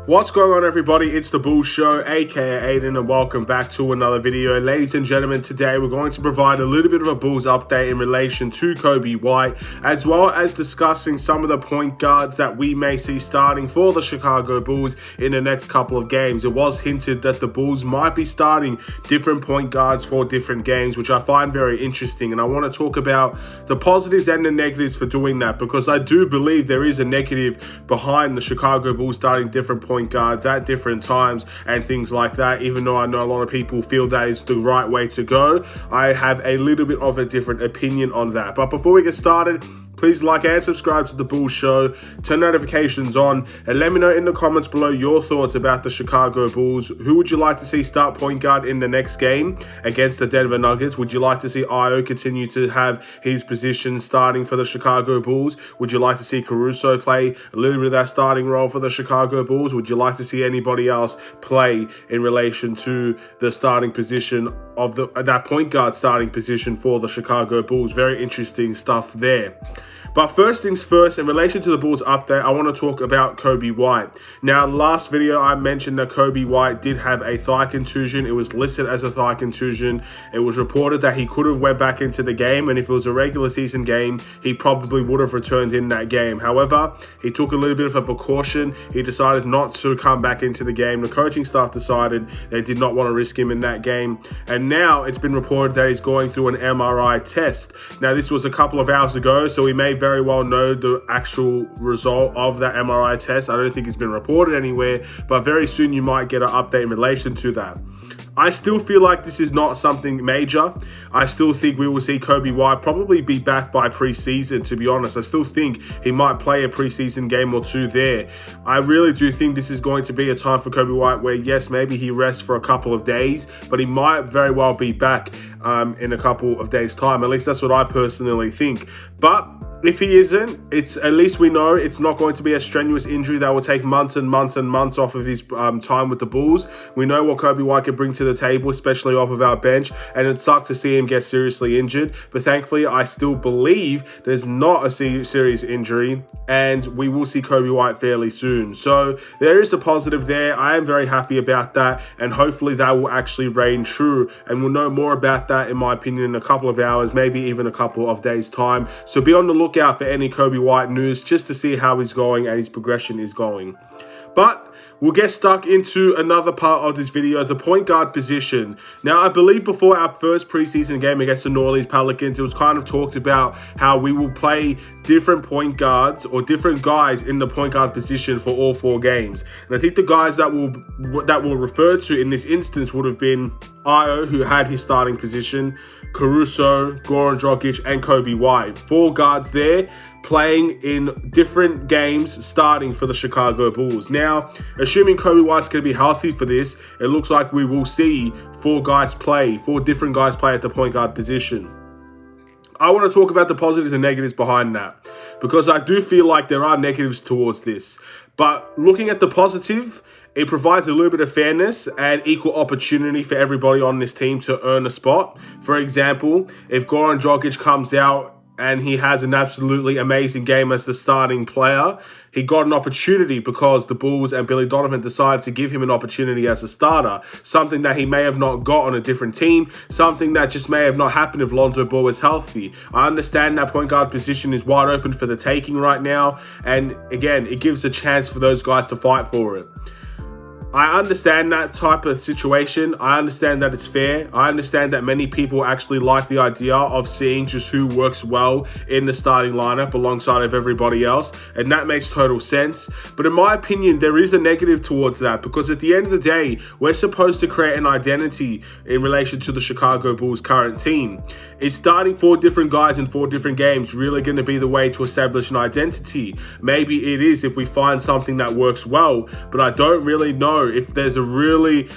What's going on, everybody? It's the Bulls Show, aka Aidan, and welcome back to another video. Ladies and gentlemen, today we're going to provide a little bit of a Bulls update in relation to Coby White, as well as discussing some of the point guards that we may see starting for the Chicago Bulls in the next couple of games. It was hinted that the Bulls might be starting different point guards for different games, which I find very interesting, and I want to talk about the positives and the negatives for doing that, because I do believe there is a negative behind the Chicago Bulls starting different point guards at different times and things like that. Even though I know a lot of people feel that is the right way to go, I have a little bit of a different opinion on that. But before we get started, please like and subscribe to the Bulls Show, turn notifications on, and let me know in the comments below your thoughts about the Chicago Bulls. Who would you like to see start point guard in the next game against the Denver Nuggets? Would you like to see Io continue to have his position starting for the Chicago Bulls? Would you like to see Caruso play a little bit of that starting role for the Chicago Bulls? Would you like to see anybody else play in relation to the starting position of that point guard starting position for the Chicago Bulls? Very interesting stuff there. But first things first, in relation to the Bulls update, I want to talk about Coby White. Now, last video I mentioned that Coby White did have a thigh contusion. It was listed as a thigh contusion. It was reported that he could have went back into the game, and if it was a regular season game, he probably would have returned in that game. However, he took a little bit of a precaution. He decided not to come back into the game. The coaching staff decided they did not want to risk him in that game, and now it's been reported that he's going through an MRI test. Now, this was a couple of hours ago, so we may very well know the actual result of that MRI test. I don't think it's been reported anywhere, but very soon you might get an update in relation to that. I still feel like this is not something major. I still think we will see Coby White probably be back by preseason, to be honest. I still think he might play a preseason game or two there. I really do think this is going to be a time for Coby White where, yes, maybe he rests for a couple of days, but he might very well be back in a couple of days' time. At least that's what I personally think. But if he isn't, at least we know it's not going to be a strenuous injury that will take months and months and months off of his time with the Bulls. We know what Coby White can bring to the table, especially off of our bench, and it sucks to see him get seriously injured. But thankfully, I still believe there's not a serious injury, and we will see Coby White fairly soon. So there is a positive there. I am very happy about that, and hopefully that will actually reign true, and we'll know more about that, in my opinion, in a couple of hours, maybe even a couple of days' time. So be on the lookout for any Coby White news just to see how he's going and his progression is going. But we'll get stuck into another part of this video, the point guard position. Now, I believe before our first preseason game against the New Orleans Pelicans, it was kind of talked about how we will play different point guards or different guys in the point guard position for all 4 games. And I think the guys that we'll refer to in this instance would have been Io, who had his starting position, Caruso, Goran Dragic, and Coby White. 4 guards there playing in different games starting for the Chicago Bulls. Now, assuming Coby White's going to be healthy for this, it looks like we will see 4 different guys play at the point guard position. I want to talk about the positives and negatives behind that, because I do feel like there are negatives towards this. But looking at the positive, it provides a little bit of fairness and equal opportunity for everybody on this team to earn a spot. For example, if Goran Dragic comes out and he has an absolutely amazing game as the starting player, he got an opportunity because the Bulls and Billy Donovan decided to give him an opportunity as a starter, something that he may have not got on a different team, something that just may have not happened if Lonzo Ball was healthy. I understand that point guard position is wide open for the taking right now, and again, it gives a chance for those guys to fight for it. I understand that type of situation. I understand that it's fair. I understand that many people actually like the idea of seeing just who works well in the starting lineup alongside of everybody else, and that makes total sense. But in my opinion, there is a negative towards that, because at the end of the day, we're supposed to create an identity in relation to the Chicago Bulls current team. Is starting 4 different guys in 4 different games really going to be the way to establish an identity? Maybe it is if we find something that works well, but I don't really know if there's a really,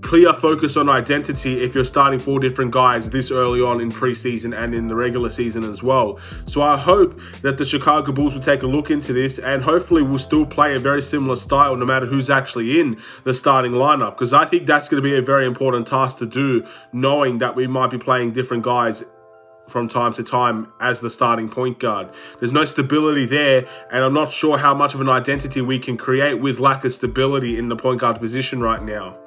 clear focus on identity if you're starting 4 different guys this early on in preseason and in the regular season as well. So I hope that the Chicago Bulls will take a look into this, and hopefully we'll still play a very similar style no matter who's actually in the starting lineup, because I think that's going to be a very important task to do, knowing that we might be playing different guys from time to time as the starting point guard. There's no stability there, and I'm not sure how much of an identity we can create with lack of stability in the point guard position right now.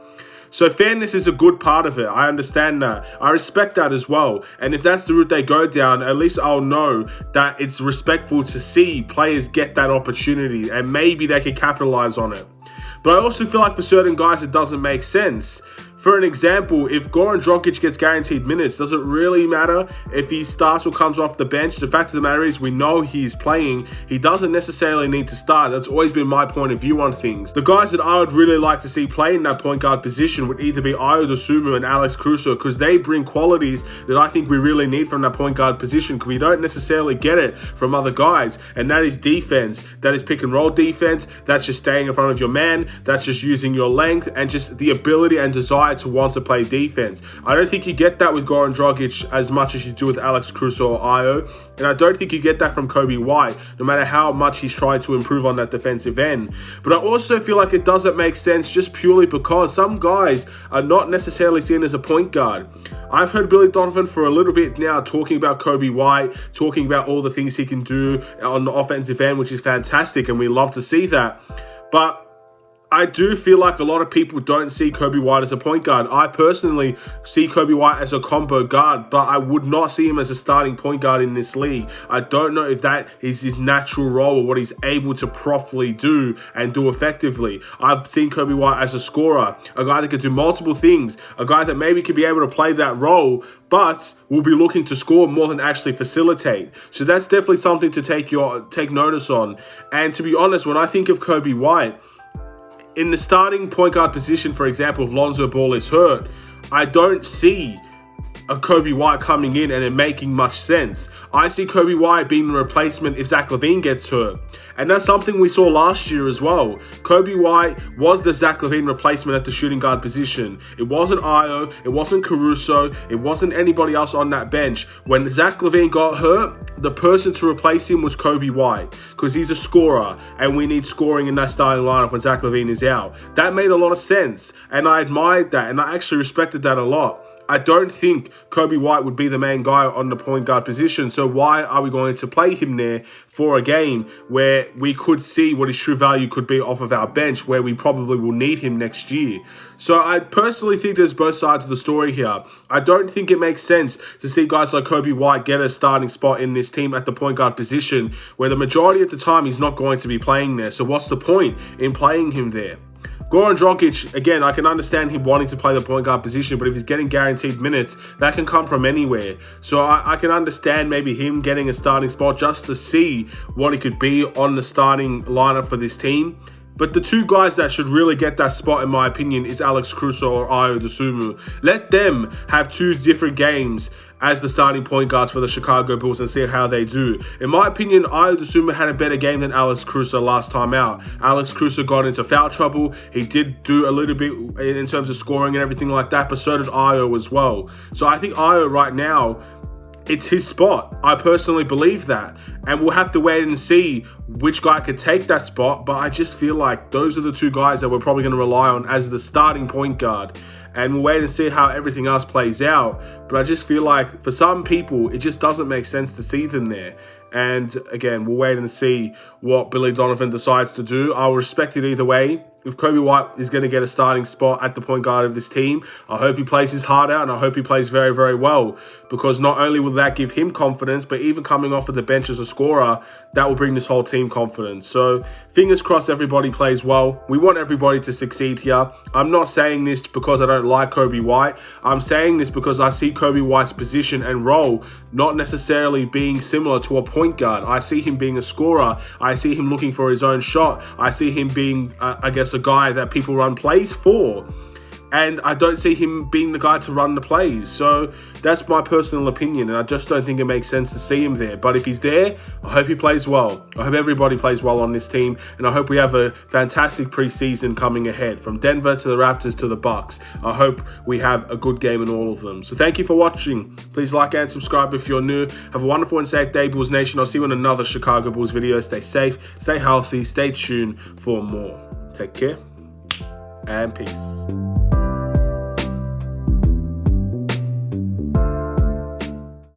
So fairness is a good part of it. I understand that. I respect that as well. And if that's the route they go down, at least I'll know that it's respectful to see players get that opportunity and maybe they can capitalize on it. But I also feel like for certain guys, it doesn't make sense. For an example, if Goran Dragic gets guaranteed minutes, does it really matter if he starts or comes off the bench? The fact of the matter is we know he's playing. He doesn't necessarily need to start. That's always been my point of view on things. The guys that I would really like to see play in that point guard position would either be Ayo Dosunmu and Alex Caruso, because they bring qualities that I think we really need from that point guard position, because we don't necessarily get it from other guys. And that is defense. That is pick and roll defense. That's just staying in front of your man. That's just using your length and just the ability and desire to want to play defense. I don't think you get that with Goran Dragic as much as you do with Alex Caruso or Ayo, and I don't think you get that from Coby White, no matter how much he's trying to improve on that defensive end. But I also feel like it doesn't make sense just purely because some guys are not necessarily seen as a point guard. I've heard Billy Donovan for a little bit now talking about Coby White, talking about all the things he can do on the offensive end, which is fantastic, and we love to see that. But I do feel like a lot of people don't see Coby White as a point guard. I personally see Coby White as a combo guard, but I would not see him as a starting point guard in this league. I don't know if that is his natural role or what he's able to properly do and do effectively. I've seen Coby White as a scorer, a guy that could do multiple things, a guy that maybe could be able to play that role, but will be looking to score more than actually facilitate. So that's definitely something to take notice on. And to be honest, when I think of Coby White, in the starting point guard position, for example, if Lonzo Ball is hurt, I don't see a Coby White coming in and it making much sense. I see Coby White being the replacement if Zach LaVine gets hurt. And that's something we saw last year as well. Coby White was the Zach LaVine replacement at the shooting guard position. It wasn't Ayo, it wasn't Caruso, it wasn't anybody else on that bench. When Zach LaVine got hurt, the person to replace him was Coby White, because he's a scorer and we need scoring in that starting lineup when Zach LaVine is out. That made a lot of sense, and I admired that, and I actually respected that a lot. I don't think Coby White would be the main guy on the point guard position, so why are we going to play him there for a game where we could see what his true value could be off of our bench, where we probably will need him next year? So I personally think there's both sides of the story here. I don't think it makes sense to see guys like Coby White get a starting spot in this team at the point guard position, where the majority of the time he's not going to be playing there. So what's the point in playing him there? Goran Dragic, again, I can understand him wanting to play the point guard position, but if he's getting guaranteed minutes, that can come from anywhere. So I can understand maybe him getting a starting spot just to see what he could be on the starting lineup for this team. But the two guys that should really get that spot, in my opinion, is Alex Caruso or Ayo Dosunmu. Let them have two different games as the starting point guards for the Chicago Bulls and see how they do. In my opinion, Ayo Dosunmu had a better game than Alex Caruso last time out. Alex Caruso got into foul trouble. He did do a little bit in terms of scoring and everything like that, but so did Ayo as well. So I think Ayo right now, it's his spot. I personally believe that. And we'll have to wait and see which guy could take that spot. But I just feel like those are the two guys that we're probably going to rely on as the starting point guard. And we'll wait and see how everything else plays out. But I just feel like for some people, it just doesn't make sense to see them there. And again, we'll wait and see what Billy Donovan decides to do. I'll respect it either way. If Coby White is going to get a starting spot at the point guard of this team, I hope he plays his heart out, and I hope he plays very, very well, because not only will that give him confidence, but even coming off of the bench as a scorer, that will bring this whole team confidence. So fingers crossed everybody plays well. We want everybody to succeed here. I'm not saying this because I don't like Coby White. I'm saying this because I see Coby White's position and role not necessarily being similar to a point guard. I see him being a scorer. I see him looking for his own shot. I see him being, I guess, a guy that people run plays for. And I don't see him being the guy to run the plays. So that's my personal opinion. And I just don't think it makes sense to see him there. But if he's there, I hope he plays well. I hope everybody plays well on this team. And I hope we have a fantastic preseason coming ahead. From Denver to the Raptors to the Bucks. I hope we have a good game in all of them. So thank you for watching. Please like and subscribe if you're new. Have a wonderful and safe day, Bulls Nation. I'll see you in another Chicago Bulls video. Stay safe, stay healthy, stay tuned for more. Take care and peace.